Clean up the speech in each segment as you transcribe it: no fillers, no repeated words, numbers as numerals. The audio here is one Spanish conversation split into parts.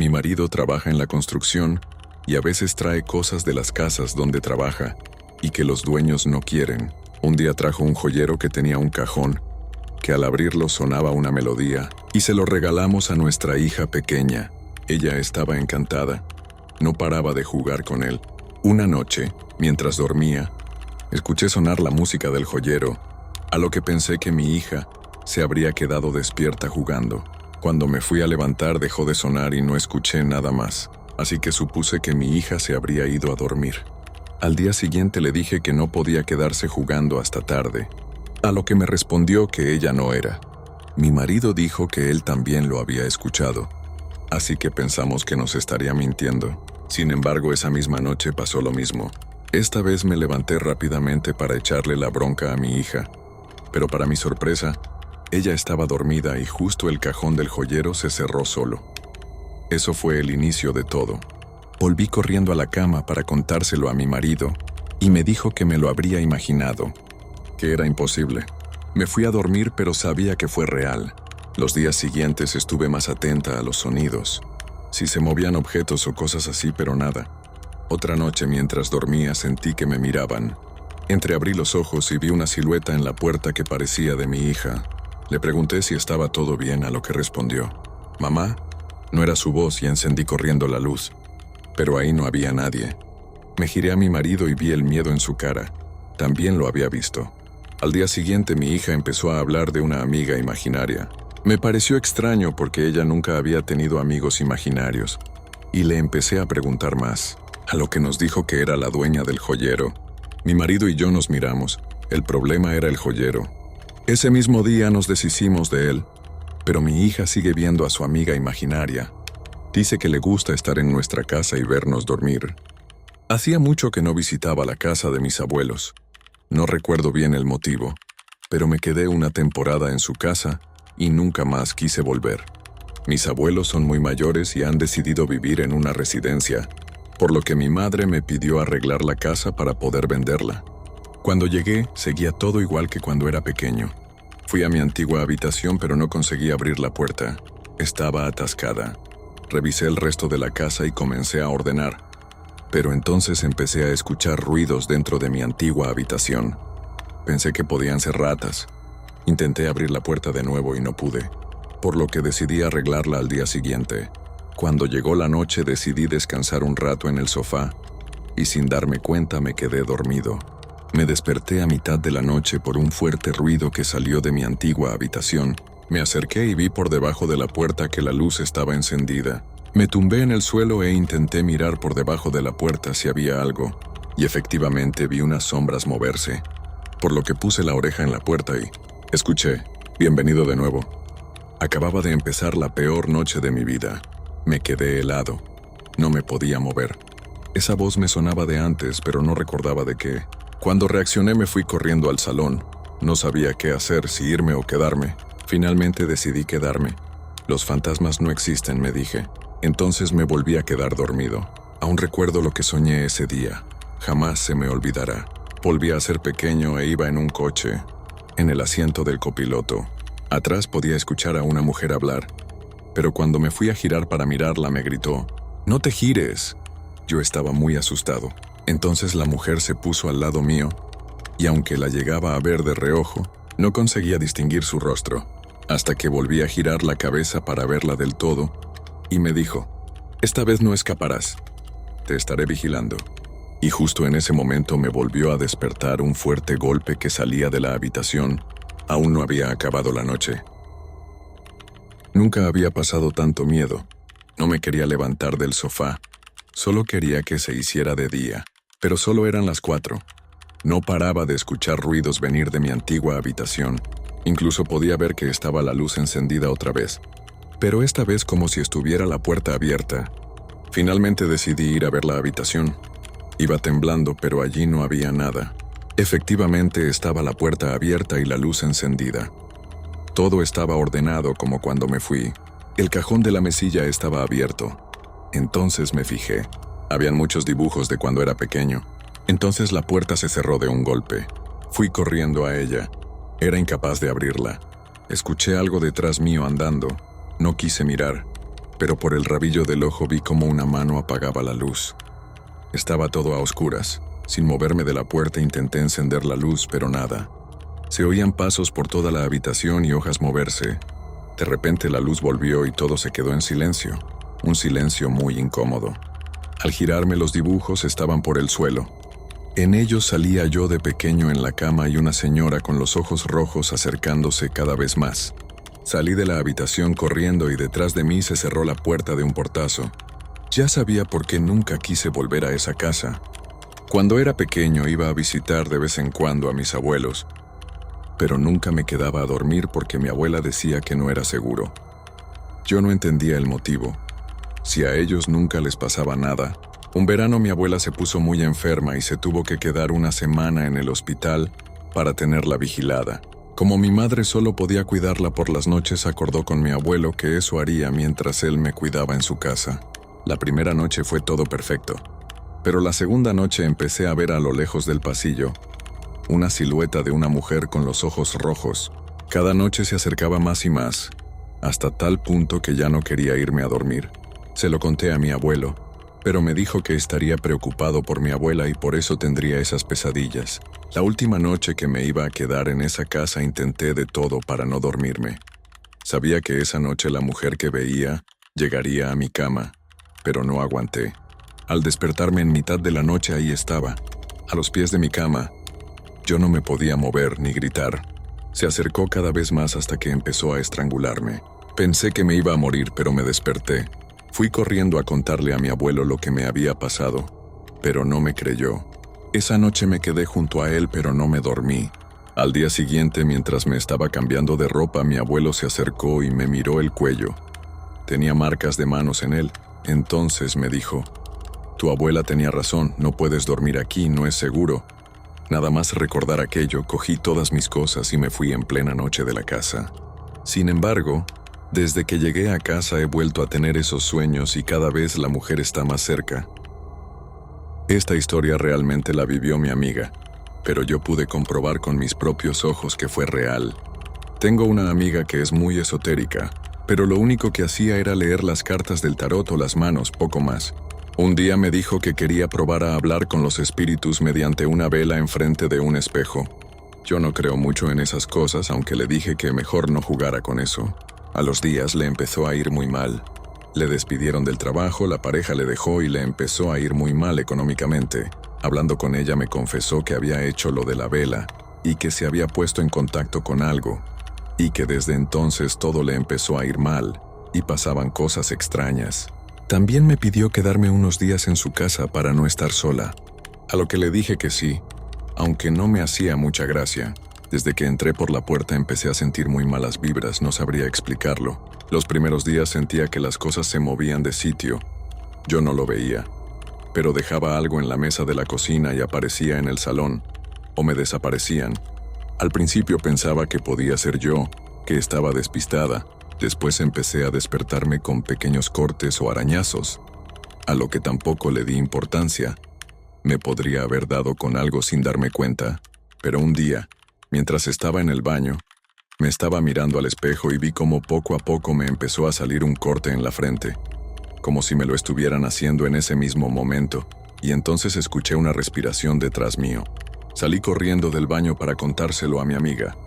Mi marido trabaja en la construcción y a veces trae cosas de las casas donde trabaja y que los dueños no quieren. Un día trajo un joyero que tenía un cajón, que al abrirlo sonaba una melodía, y se lo regalamos a nuestra hija pequeña. Ella estaba encantada. No paraba de jugar con él. Una noche, mientras dormía, escuché sonar la música del joyero, a lo que pensé que mi hija se habría quedado despierta jugando. Cuando me fui a levantar dejó de sonar y no escuché nada más, así que supuse que mi hija se habría ido a dormir. Al día siguiente le dije que no podía quedarse jugando hasta tarde, a lo que me respondió que ella no era. Mi marido dijo que él también lo había escuchado, así que pensamos que nos estaría mintiendo. Sin embargo, esa misma noche pasó lo mismo. Esta vez me levanté rápidamente para echarle la bronca a mi hija, pero para mi sorpresa, ella estaba dormida y justo el cajón del joyero se cerró solo. Eso fue el inicio de todo. Volví corriendo a la cama para contárselo a mi marido y me dijo que me lo habría imaginado, que era imposible. Me fui a dormir, pero sabía que fue real. Los días siguientes estuve más atenta a los sonidos, si se movían objetos o cosas así, pero nada. Otra noche mientras dormía sentí que me miraban. Entreabrí los ojos y vi una silueta en la puerta que parecía de mi hija. Le pregunté si estaba todo bien, a lo que respondió: «Mamá». No era su voz y encendí corriendo la luz, pero ahí no había nadie. Me giré a mi marido y vi el miedo en su cara. También lo había visto. Al día siguiente mi hija empezó a hablar de una amiga imaginaria. Me pareció extraño porque ella nunca había tenido amigos imaginarios, y le empecé a preguntar más, a lo que nos dijo que era la dueña del joyero. Mi marido y yo nos miramos. El problema era el joyero. Ese mismo día nos deshicimos de él, pero mi hija sigue viendo a su amiga imaginaria. Dice que le gusta estar en nuestra casa y vernos dormir. Hacía mucho que no visitaba la casa de mis abuelos. No recuerdo bien el motivo, pero me quedé una temporada en su casa y nunca más quise volver. Mis abuelos son muy mayores y han decidido vivir en una residencia, por lo que mi madre me pidió arreglar la casa para poder venderla. Cuando llegué, seguía todo igual que cuando era pequeño. Fui a mi antigua habitación, pero no conseguí abrir la puerta. Estaba atascada. Revisé el resto de la casa y comencé a ordenar. Pero entonces empecé a escuchar ruidos dentro de mi antigua habitación. Pensé que podían ser ratas. Intenté abrir la puerta de nuevo y no pude, por lo que decidí arreglarla al día siguiente. Cuando llegó la noche decidí descansar un rato en el sofá, y sin darme cuenta me quedé dormido. Me desperté a mitad de la noche por un fuerte ruido que salió de mi antigua habitación. Me acerqué y vi por debajo de la puerta que la luz estaba encendida. Me tumbé en el suelo e intenté mirar por debajo de la puerta si había algo, y efectivamente vi unas sombras moverse, por lo que puse la oreja en la puerta y escuché: «Bienvenido de nuevo». Acababa de empezar la peor noche de mi vida. Me quedé helado. No me podía mover. Esa voz me sonaba de antes, pero no recordaba de qué. Cuando reaccioné me fui corriendo al salón. No sabía qué hacer, si irme o quedarme. Finalmente decidí quedarme. Los fantasmas no existen, me dije. Entonces me volví a quedar dormido. Aún recuerdo lo que soñé ese día. Jamás se me olvidará. Volví a ser pequeño e iba en un coche, en el asiento del copiloto. Atrás podía escuchar a una mujer hablar, pero cuando me fui a girar para mirarla me gritó: «¡No te gires!». Yo estaba muy asustado. Entonces la mujer se puso al lado mío, y aunque la llegaba a ver de reojo, no conseguía distinguir su rostro, hasta que volví a girar la cabeza para verla del todo, y me dijo: «Esta vez no escaparás. Te estaré vigilando». Y justo en ese momento me volvió a despertar un fuerte golpe que salía de la habitación. Aún no había acabado la noche. Nunca había pasado tanto miedo. No me quería levantar del sofá. Solo quería que se hiciera de día. Pero solo eran las 4. No paraba de escuchar ruidos venir de mi antigua habitación. Incluso podía ver que estaba la luz encendida otra vez, pero esta vez como si estuviera la puerta abierta. Finalmente decidí ir a ver la habitación. Iba temblando, pero allí no había nada. Efectivamente estaba la puerta abierta y la luz encendida. Todo estaba ordenado como cuando me fui. El cajón de la mesilla estaba abierto. Entonces me fijé. Habían muchos dibujos de cuando era pequeño. Entonces la puerta se cerró de un golpe. Fui corriendo a ella. Era incapaz de abrirla. Escuché algo detrás mío andando. No quise mirar, pero por el rabillo del ojo vi cómo una mano apagaba la luz. Estaba todo a oscuras. Sin moverme de la puerta intenté encender la luz, pero nada. Se oían pasos por toda la habitación y hojas moverse. De repente la luz volvió y todo se quedó en silencio. Un silencio muy incómodo. Al girarme, los dibujos estaban por el suelo. En ellos salía yo de pequeño en la cama y una señora con los ojos rojos acercándose cada vez más. Salí de la habitación corriendo y detrás de mí se cerró la puerta de un portazo. Ya sabía por qué nunca quise volver a esa casa. Cuando era pequeño iba a visitar de vez en cuando a mis abuelos, pero nunca me quedaba a dormir porque mi abuela decía que no era seguro. Yo no entendía el motivo. Si a ellos nunca les pasaba nada. Un verano mi abuela se puso muy enferma y se tuvo que quedar una semana en el hospital para tenerla vigilada. Como mi madre solo podía cuidarla por las noches, acordó con mi abuelo que eso haría mientras él me cuidaba en su casa. La primera noche fue todo perfecto, pero la segunda noche empecé a ver a lo lejos del pasillo una silueta de una mujer con los ojos rojos. Cada noche se acercaba más y más, hasta tal punto que ya no quería irme a dormir. Se lo conté a mi abuelo, pero me dijo que estaría preocupado por mi abuela y por eso tendría esas pesadillas. La última noche que me iba a quedar en esa casa intenté de todo para no dormirme. Sabía que esa noche la mujer que veía llegaría a mi cama, pero no aguanté. Al despertarme en mitad de la noche ahí estaba, a los pies de mi cama. Yo no me podía mover ni gritar. Se acercó cada vez más hasta que empezó a estrangularme. Pensé que me iba a morir, pero me desperté. Fui corriendo a contarle a mi abuelo lo que me había pasado, pero no me creyó. Esa noche me quedé junto a él, pero no me dormí. Al día siguiente, mientras me estaba cambiando de ropa, mi abuelo se acercó y me miró el cuello. Tenía marcas de manos en él. Entonces me dijo: «Tu abuela tenía razón, no puedes dormir aquí, no es seguro». Nada más recordar aquello, cogí todas mis cosas y me fui en plena noche de la casa. Sin embargo, desde que llegué a casa he vuelto a tener esos sueños y cada vez la mujer está más cerca. Esta historia realmente la vivió mi amiga, pero yo pude comprobar con mis propios ojos que fue real. Tengo una amiga que es muy esotérica, pero lo único que hacía era leer las cartas del tarot o las manos, poco más. Un día me dijo que quería probar a hablar con los espíritus mediante una vela enfrente de un espejo. Yo no creo mucho en esas cosas, aunque le dije que mejor no jugara con eso. A los días le empezó a ir muy mal. Le despidieron del trabajo, la pareja le dejó y le empezó a ir muy mal económicamente. Hablando con ella me confesó que había hecho lo de la vela y que se había puesto en contacto con algo, y que desde entonces todo le empezó a ir mal y pasaban cosas extrañas. También me pidió quedarme unos días en su casa para no estar sola, a lo que le dije que sí, aunque no me hacía mucha gracia. Desde que entré por la puerta empecé a sentir muy malas vibras, no sabría explicarlo. Los primeros días sentía que las cosas se movían de sitio. Yo no lo veía, pero dejaba algo en la mesa de la cocina y aparecía en el salón, o me desaparecían. Al principio pensaba que podía ser yo, que estaba despistada. Después empecé a despertarme con pequeños cortes o arañazos, a lo que tampoco le di importancia. Me podría haber dado con algo sin darme cuenta, pero un día, mientras estaba en el baño, me estaba mirando al espejo y vi cómo poco a poco me empezó a salir un corte en la frente, como si me lo estuvieran haciendo en ese mismo momento, y entonces escuché una respiración detrás mío. Salí corriendo del baño para contárselo a mi amiga.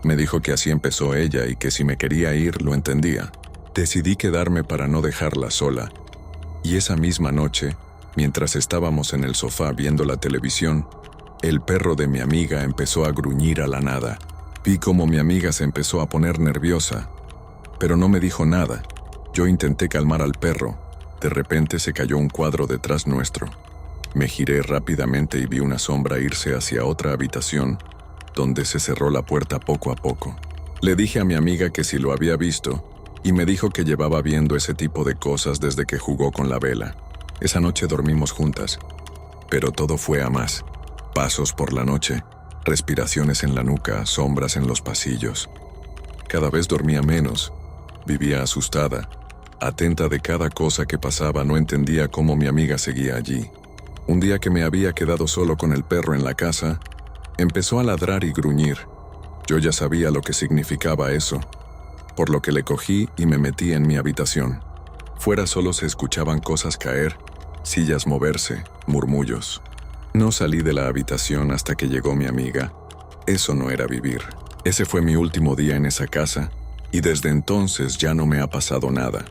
Me dijo que así empezó ella y que si me quería ir lo entendía. Decidí quedarme para no dejarla sola. Y esa misma noche, mientras estábamos en el sofá viendo la televisión, el perro de mi amiga empezó a gruñir a la nada. Vi cómo mi amiga se empezó a poner nerviosa, pero no me dijo nada. Yo intenté calmar al perro. De repente se cayó un cuadro detrás nuestro. Me giré rápidamente y vi una sombra irse hacia otra habitación, donde se cerró la puerta poco a poco. Le dije a mi amiga que si lo había visto, y me dijo que llevaba viendo ese tipo de cosas desde que jugó con la vela. Esa noche dormimos juntas, pero todo fue a más. Pasos por la noche, respiraciones en la nuca, sombras en los pasillos. Cada vez dormía menos, vivía asustada, atenta de cada cosa que pasaba, no entendía cómo mi amiga seguía allí. Un día que me había quedado solo con el perro en la casa, empezó a ladrar y gruñir. Yo ya sabía lo que significaba eso, por lo que le cogí y me metí en mi habitación. Fuera solo se escuchaban cosas caer, sillas moverse, murmullos. No salí de la habitación hasta que llegó mi amiga. Eso no era vivir. Ese fue mi último día en esa casa, y desde entonces ya no me ha pasado nada.